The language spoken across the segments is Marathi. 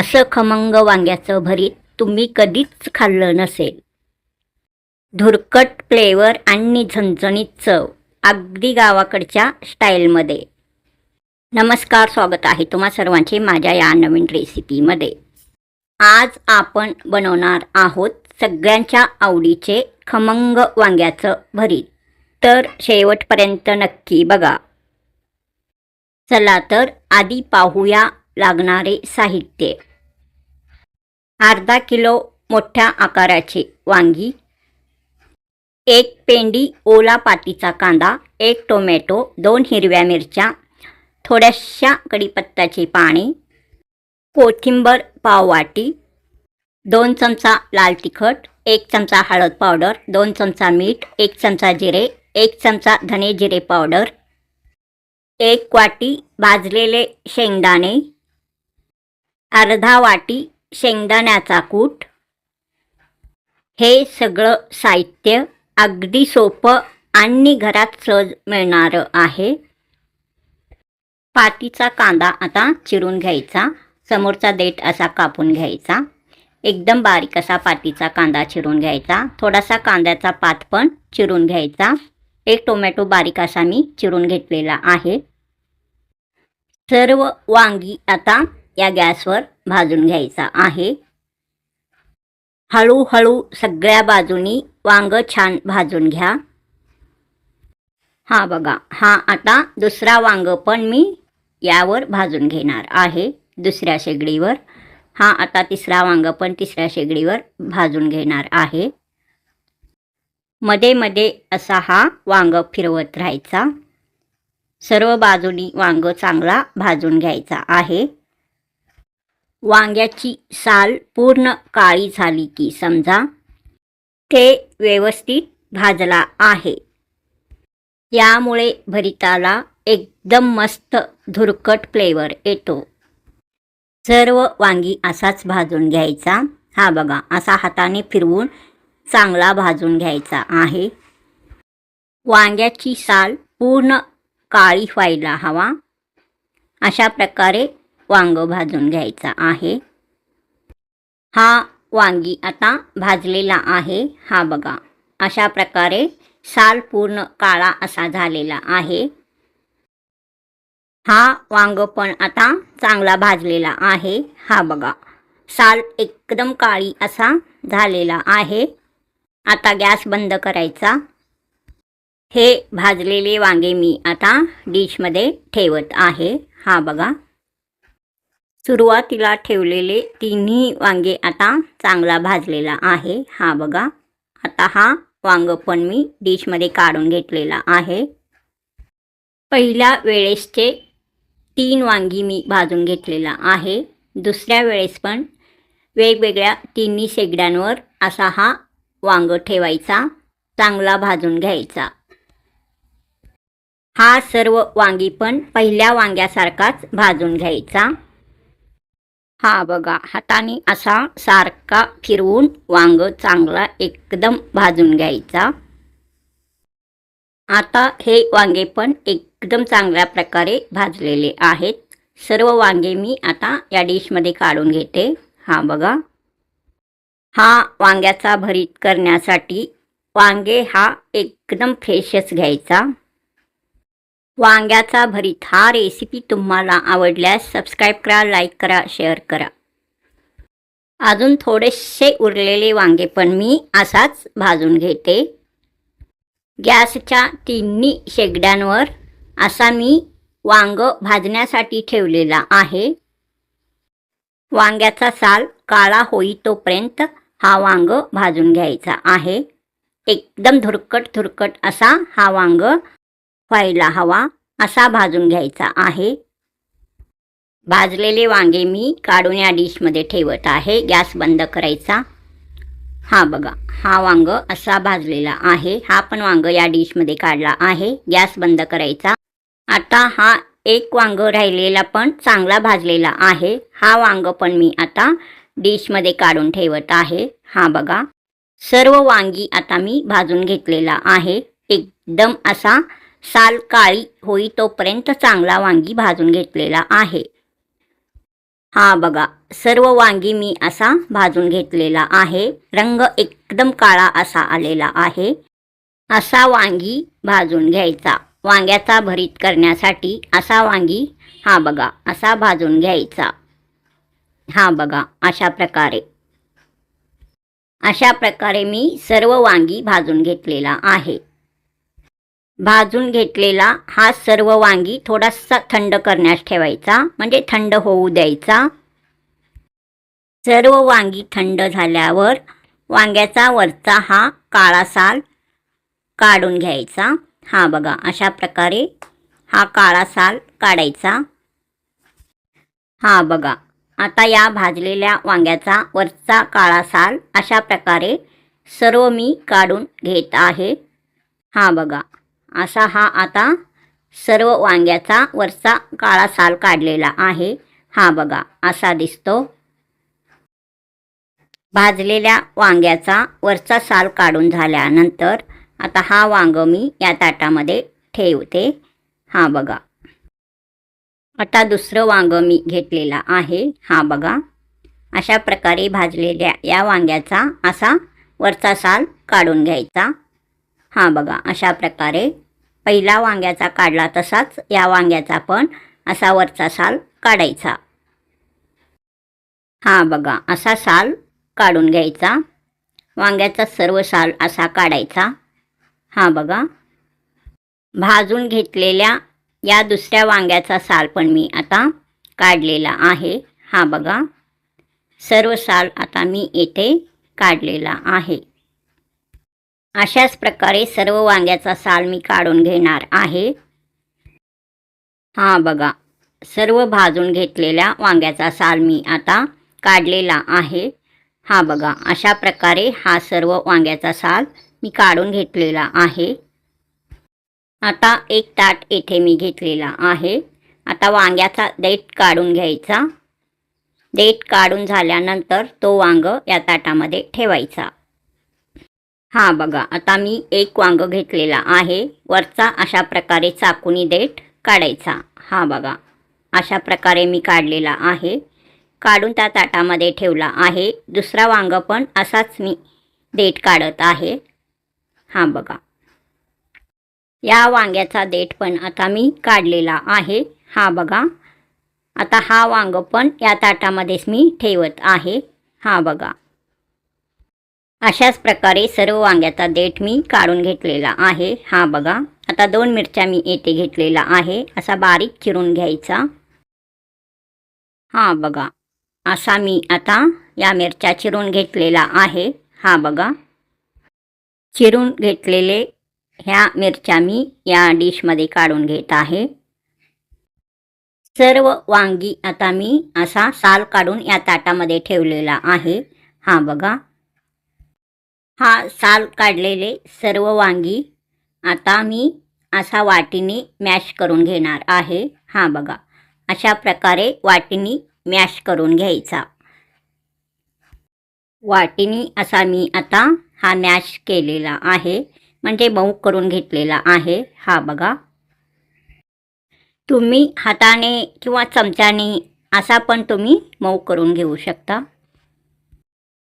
असं खमंग वांग्याचं भरीत तुम्ही कधीच खाल्लं नसेल. धुरकट फ्लेवर आणि झणझणीत चव, अगदी गावाकडच्या स्टाईलमध्ये. नमस्कार, स्वागत आहे तुम्हा सर्वांचे माझ्या या नवीन रेसिपीमध्ये. आज आपण बनवणार आहोत सगळ्यांच्या आवडीचे खमंग वांग्याचं भरीत. तर शेवटपर्यंत नक्की बघा. चला तर आधी पाहूया लागणारे साहित्य. अर्धा किलो मोठ्या आकाराचे वांगी, एक पेंडी ओला पातीचा कांदा, एक टोमॅटो, 2 हिरव्या मिरच्या, थोड्याशा कढीपत्त्याचे पाने, कोथिंबीर पाव वाटी, 2 चमचा लाल तिखट, 1 चमचा हळद पावडर, 2 चमचा मीठ, 1 चमचा जिरे, 1 चमचा धने जिरे पावडर, 1 वाटी भाजलेले शेंगदाणे, अर्धा वाटी शेंगदाण्याचा कूट. हे सगळं साहित्य अगदी सोपं आणि घरात सहज मिळणारं आहे. पातीचा कांदा आता चिरून घ्यायचा, समोरचा देठ असा कापून घ्यायचा. एकदम बारीक असा पातीचा कांदा चिरून घ्यायचा. थोडासा कांद्याचा पात पण चिरून घ्यायचा. एक टोमॅटो बारीक असा मी चिरून घेतलेला आहे. सर्व वांगी आता या गॅसवर भाजून घ्यायचा आहे. हळूहळू सगळ्या बाजूनी वांग छान भाजून घ्या. हा बघा, हा आता दुसरा वांग पण मी यावर भाजून घेणार आहे, दुसऱ्या शेगडीवर. हा आता तिसरा वांग पण तिसऱ्या शेगडीवर भाजून घेणार आहे. मध्ये मध्ये असा हा वांग फिरवत राहायचा. सर्व बाजूनी वांग चांगला भाजून घ्यायचा आहे. वांग्याची साल पूर्ण काळी झाली की समजा ते व्यवस्थित भाजला आहे. यामुळे भरिताला एकदम मस्त धुरकट फ्लेवर येतो. सर्व वांगी असाच भाजून घ्यायचा. हा बघा, असा हाताने फिरवून चांगला भाजून घ्यायचा आहे. वांग्याची साल पूर्ण काळी व्हायला हवा, अशा प्रकारे वांग भाजून घ्यायचा आहे. हा वांगी आता भाजलेला आहे. हा बघा, अशा प्रकारे साल पूर्ण काळा असा झालेला आहे. हा वांग पण आता चांगला भाजलेला आहे. हा बघा, साल एकदम काळी असा झालेला आहे. आता गॅस बंद करायचा. हे भाजलेले वांगे मी आता डिशमध्ये ठेवत आहे. हा बघा, सुरुवातीला ठेवलेले तिन्ही वांगे आता चांगला भाजलेला आहे. हा बघा, आता हा वांग पण मी डिशमध्ये काढून घेतलेला आहे. पहिल्या वेळेसचे 3 वांगी मी भाजून घेतलेला आहे. दुसऱ्या वेळेस पण वेगवेगळ्या तिन्ही शेगड्यांवर असा हा वांग ठेवायचा, चांगला भाजून घ्यायचा. हा सर्व वांगी पण पहिल्या वांग्यासारखाच भाजून घ्यायचा. हा बघा, हाताने असा सारखा फिरवून वांग चांगला एकदम भाजून घ्यायचा. आता हे वांगे पण एकदम चांगल्या प्रकारे भाजलेले आहेत. सर्व वांगे मी आता या डिशमध्ये काढून घेते. हा बघा, हा वांग्याचा भरीत करण्यासाठी वांगे हा एकदम फ्रेशच घ्यायचा. वांग्याचा भरीत हा रेसिपी तुम्हाला आवडल्यास सबस्क्राईब करा, लाईक करा, शेअर करा. अजून थोडेसे उरलेले वांगे पण मी असाच भाजून घेते. गॅसच्या तिन्ही शेगड्यांवर असा मी वांग भाजण्यासाठी ठेवलेला आहे. वांग्याचा साल काळा होई तोपर्यंत हा वांग भाजून घ्यायचा आहे. एकदम धुरकट असा हा वांग व्हायला हवा, असा भाजून घ्यायचा आहे. भाजलेले वांगे मी काढून या डिशमध्ये ठेवत आहे. गॅस बंद करायचा. हा बघा, हा वांग असा भाजलेला आहे. हा पण वांग या डिशमध्ये काढला आहे. गॅस बंद करायचा. आता हा एक वांग राहिलेला पण चांगला भाजलेला आहे. हा वांग पण मी आता डिशमध्ये काढून ठेवत आहे. हा बघा, सर्व वांगी आता मी भाजून घेतलेला आहे. एकदम असा साल काळी होई तोपर्यंत चांगला वांगी भाजून घेतलेला आहे. हा बघा, सर्व वांगी मी असा भाजून घेतलेला आहे. रंग एकदम काळा असा आलेला आहे. असा वांगी भाजून घ्यायचा. वांग्याचा भरीत करण्यासाठी असा वांगी हा बघा असा भाजून घ्यायचा. हा बघा अशा प्रकारे मी सर्व वांगी भाजून घेतलेला आहे. भाजून घेतलेला हा सर्व वांगी थोडासा थंड करण्यास ठेवायचा, म्हणजे थंड होऊ द्यायचा. सर्व वांगी थंड झाल्यावर वांग्याचा वरचा हा काळा साल काढून घ्यायचा. हा बघा अशा प्रकारे हा काळा साल काढायचा. हा बघा, आता या भाजलेल्या वांग्याचा वरचा काळा साल अशा प्रकारे सर्व मी काढून घेत आहे. हा बघा, असा हा आता सर्व वांग्याचा वरचा काळा साल काढलेला आहे. हा बघा असा दिसतो. भाजलेल्या वांग्याचा वरचा साल काढून झाल्यानंतर आता हा वांग मी या ताटामध्ये ठेवते. हा बघा, आता दुसरं वांग मी घेतलेला आहे. हा बघा, अशा प्रकारे भाजलेल्या या वांग्याचा असा वरचा साल काढून घ्यायचा. हा बघा अशा प्रकारे पहिला वांग्याचा काढला तसाच या वांग्याचा पण असा वरचा साल काढायचा. हा बघा असा साल काढून घ्यायचा. वांग्याचा सर्व साल असा काढायचा. हा बघा, भाजून घेतलेल्या या दुसऱ्या वांग्याचा साल पण मी आता काढलेला आहे. हा बघा, सर्व साल आता मी येथे काढलेला आहे. अशाच प्रकारे सर्व वांग्याचा साल मी काढून घेणार आहे. हा बघा, सर्व भाजून घेतलेल्या वांग्याचा साल मी आता काढलेला आहे. हा बघा अशा प्रकारे हा सर्व वांग्याचा साल मी काढून घेतलेला आहे. आता एक ताट येथे मी घेतलेला आहे. आता वांग्याचा देठ काढून घ्यायचा. देठ काढून झाल्यानंतर तो वांग या ताटामध्ये ठेवायचा. हा बघा, आता मी एक वांग घेतलेला आहे. वरचा अशा प्रकारे चाकूनी देठ काढायचा. हा बघा अशा प्रकारे मी काढलेला आहे. काढून त्या ताटामध्ये ठेवला आहे. दुसरा वांग पण असाच मी देठ काढत आहे. हा बघा, या वांग्याचा देठ पण आता मी काढलेला आहे. हा बघा, आता हा वांग पण या ताटामध्येच मी ठेवत आहे. हा बघा, अशाच प्रकारे सर्व वांग्याचा देठ मी काढून घेतलेला आहे. हा बघा, आता 2 मिरच्या मी येथे घेतलेला आहे. असा बारीक चिरून घ्यायचा. हा बघा, असा मी आता या मिरच्या चिरून घेतलेला आहे. हा बघा, चिरून घेतलेले ह्या मिरच्या मी या डिशमध्ये काढून घेत आहे. सर्व वांगी आता मी असा साल काढून या ताटामध्ये ठेवलेला आहे. हा बघा, हा साल काढलेले सर्व वांगी आता मी असा वाटीने मॅश करून घेणार आहे. हा बघा, अशा प्रकारे वाटीने मॅश करून घ्यायचा. वाटीने असा मी आता हा मॅश केलेला आहे, म्हणजे मऊ करून घेतलेला आहे. हा बघा, तुम्ही हाताने किंवा चमच्याने असा पण तुम्ही मऊ करून घेऊ शकता.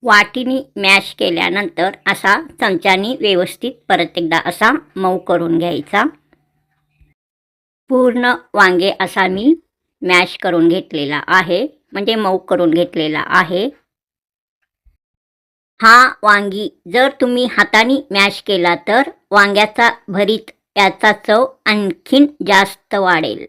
वाटीने मॅश केल्यानंतर असा चमच्याने व्यवस्थित परत एकदा असा मऊ करून घ्यायचा. पूर्ण वांगे असा मी मॅश करून घेतलेला आहे, म्हणजे मऊ करून घेतलेला आहे. हा वांगी जर तुम्ही हाताने मॅश केला तर वांग्याचा भरीत याचा चव आणखीन जास्त वाढेल.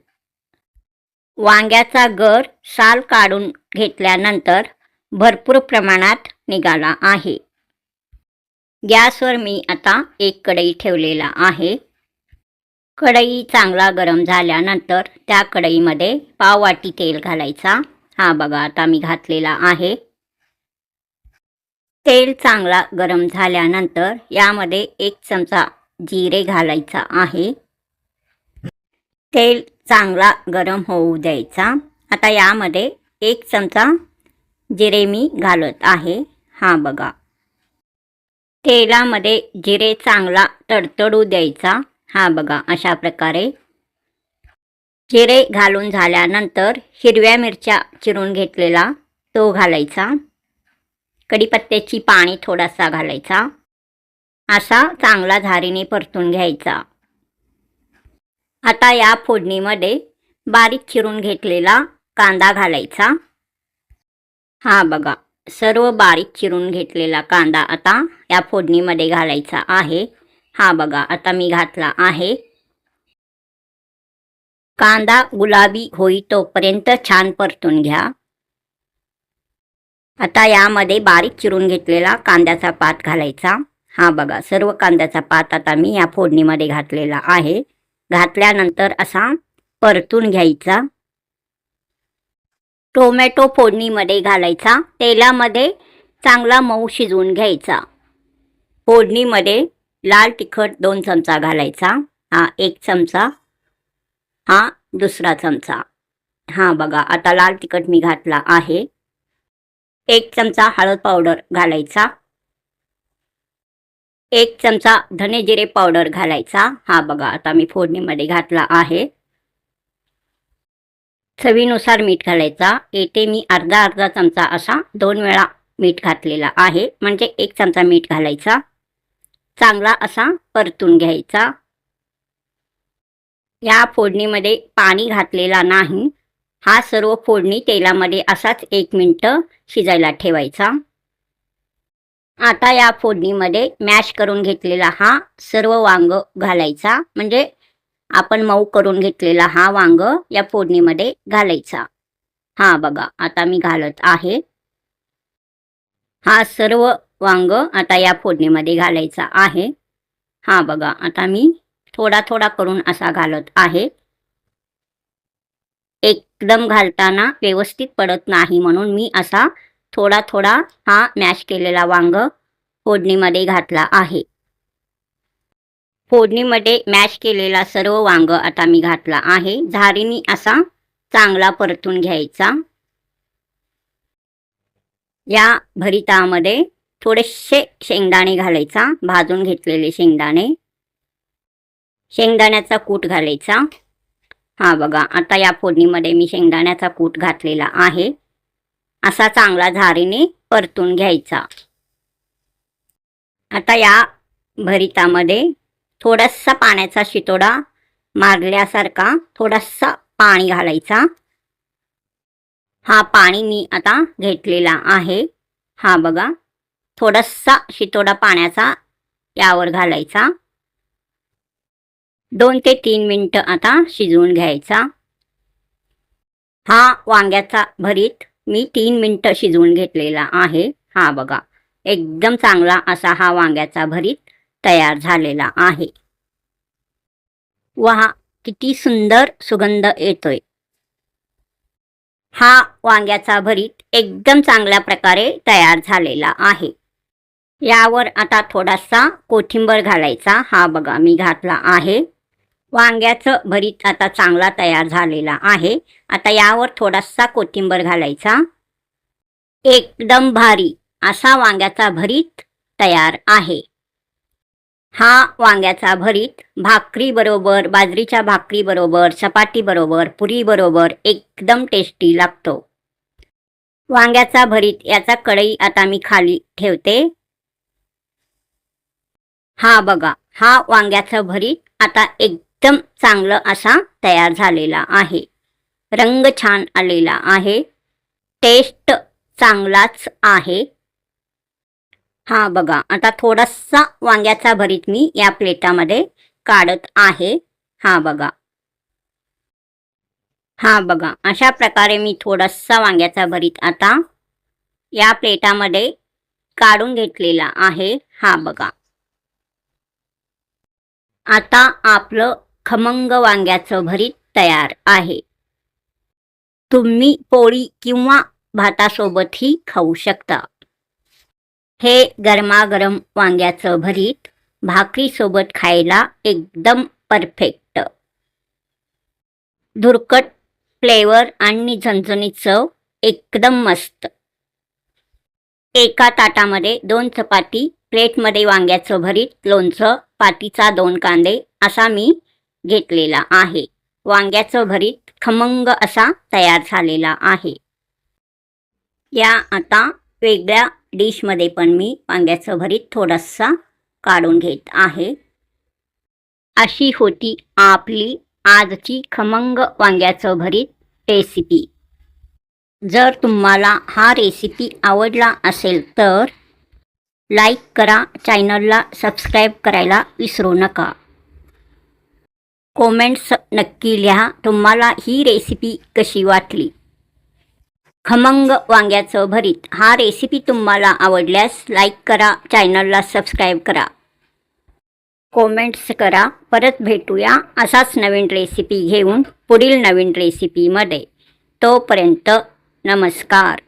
वांग्याचा गर साल काढून घेतल्यानंतर भरपूर प्रमाणात निघाला आहे. गॅसवर मी आता एक कढई ठेवलेला आहे. कढई चांगला गरम झाल्यानंतर त्या कढईमध्ये पाव वाटी तेल घालायचा. हा बघा, आता मी घातलेला आहे. तेल चांगला गरम झाल्यानंतर यामध्ये 1 चमचा जिरे घालायचा आहे. तेल चांगला गरम होऊ द्यायचा. आता यामध्ये 1 चमचा जिरे मी घालत आहे. हा बघा, तेलामध्ये जिरे चांगला तडतडू द्यायचा. हा बघा, अशा प्रकारे जिरे घालून झाल्यानंतर हिरव्या मिरच्या चिरून घेतलेला तो घालायचा. कढीपत्त्याची पाने थोडासा घालायचा. असा चांगला झारीने परतून घ्यायचा. आता या फोडणीमध्ये बारीक चिरून घेतलेला कांदा घालायचा. हा बघा, सर्व बारीक चिरून घेतलेला कांदा आता या फोडणीमध्ये घालायचा आहे. हा बघा, आता मी घातला आहे. कांदा गुलाबी होई तोपर्यंत छान परतून घ्या. आता यामध्ये बारीक चिरून घेतलेला कांद्याचा पात घालायचा. हा बघा, सर्व कांद्याचा पात आता मी या फोडणीमध्ये घातलेला आहे. घातल्यानंतर असा परतून घ्यायचा. टोमॅटो फोडणीमध्ये घालायचा. तेलामध्ये चांगला मऊ शिजवून घ्यायचा. फोडणीमध्ये लाल तिखट 2 चमचा घालायचा. हा 1 चमचा, हा दुसरा चमचा. हा बघा, आता लाल तिखट मी घातला आहे. 1 चमचा हळद पावडर घालायचा. 1 चमचा धने जिरे पावडर घालायचा. हा बघा, आता मी फोडणीमध्ये घातला आहे. चवीनुसार मीठ घालायचा. येथे मी अर्धा चमचा असा 2 वेळा मीठ घातलेला आहे, म्हणजे 1 चमचा मीठ घालायचा. चांगला असा परतून घ्यायचा. या फोडणीमध्ये पाणी घातलेला नाही. हा सर्व फोडणी तेलामध्ये असाच 1 मिनिट शिजायला ठेवायचा. आता या फोडणीमध्ये मॅश करून घेतलेला हा सर्व वांग घालायचा. म्हणजे आपण मऊ करून घेतलेला हा वांग या फोडणीमध्ये घालायचा. हा बघा, आता मी घालत आहे. हा सर्व वांग आता या फोडणीमध्ये घालायचा आहे. हा बघा, आता मी थोडा थोडा करून असा घालत आहे. एकदम घालताना व्यवस्थित पडत नाही, म्हणून मी असा थोडा थोडा हा मॅश केलेला वांग फोडणीमध्ये घातला आहे. फोडणीमध्ये मॅश केलेला सर्व वांग आता मी घातला आहे. झारीने असा चांगला परतून घ्यायचा. या भरितामध्ये थोडेसे शेंगदाणे घालायचा. भाजून घेतलेले शेंगदाणे. शेंगदाण्याचा कूट घालायचा. हा बघा, आता या फोडणीमध्ये मी शेंगदाण्याचा कूट घातलेला आहे. असा चांगला झारीने परतून घ्यायचा. आता या भरितामध्ये थोडासा पाण्याचा शितोडा मारल्यासारखा थोडासा पाणी घालायचा. हा पाणी मी आता घेतलेला आहे. हा बघा, थोडासा शितोडा पाण्याचा यावर घालायचा. 2 ते 3 मिनिट आता शिजवून घ्यायचा. हा वांग्याचा भरीत मी 3 मिनिट शिजवून घेतलेला आहे. हा बघा, एकदम चांगला असा हा वांग्याचा भरीत तयार झालेला आहे. वा, किती सुंदर सुगंध येतोय. हा वांग्याचा भरीत एकदम चांगल्या प्रकारे तयार झालेला आहे. यावर आता थोडासा कोथिंबीर घालायचा. हा बघा, मी घातला आहे. वांग्याचं भरीत आता चांगला तयार झालेला आहे. आता यावर थोडासा कोथिंबीर घालायचा. एकदम भारी असा वांग्याचा भरीत तयार आहे. हा वांग्याचा भरीत भाकरी बरोबर, बाजरीच्या भाकरी बरोबर, चपाती बरोबर, पुरी बरोबर एकदम टेस्टी लागतो. वांग्याचा भरीत याचा कढई आता मी खाली ठेवते. हा बघा, हा वांग्याचा भरीत आता एकदम चांगलं असा तयार झालेला आहे. रंग छान आलेला आहे. टेस्ट चांगलाच आहे. हा बघा, आता थोडासा वांग्याचा भरीत मी या प्लेटामध्ये काढत आहे. हा बघा, हा बघा, अशा प्रकारे मी थोडासा वांग्याचा भरीत आता या प्लेटामध्ये काढून घेतलेला आहे. हा बघा, आता आपलं खमंग वांग्याचं भरीत तयार आहे. तुम्ही पोळी किंवा भातासोबतही खाऊ शकता. हे गरमागरम वांग्याचं भरीत भाकरीसोबत खायला एकदम परफेक्ट. धुरकट फ्लेवर आणि झणझणीत चव एकदम मस्त. एका ताटामध्ये 2 चपाती, प्लेटमध्ये वांग्याचं भरीत, लोणचं, पातीचा 2 कांदे असा मी घेतलेला आहे. वांग्याचं भरीत खमंग असा तयार झालेला आहे. या आता वेगळ्या डिशमध्ये पण मी वांग्याचं भरीत थोडंसं काढून घेत आहे. अशी होती आपली आजची खमंग वांग्याचं भरीत रेसिपी. जर तुम्हाला हा रेसिपी आवडला असेल तर लाईक करा, चॅनलला सबस्क्राईब करायला विसरू नका. कॉमेंट्स नक्की लिहा तुम्हाला ही रेसिपी कशी वाटली. खमंग वांग्याचं भरीत हा रेसिपी तुम्हाला आवडल्यास लाईक करा, चॅनलला सबस्क्राईब करा, कॉमेंट्स करा. परत भेटूया असाच नवीन रेसिपी घेऊन पुढील नवीन रेसिपीमध्ये. तोपर्यंत नमस्कार.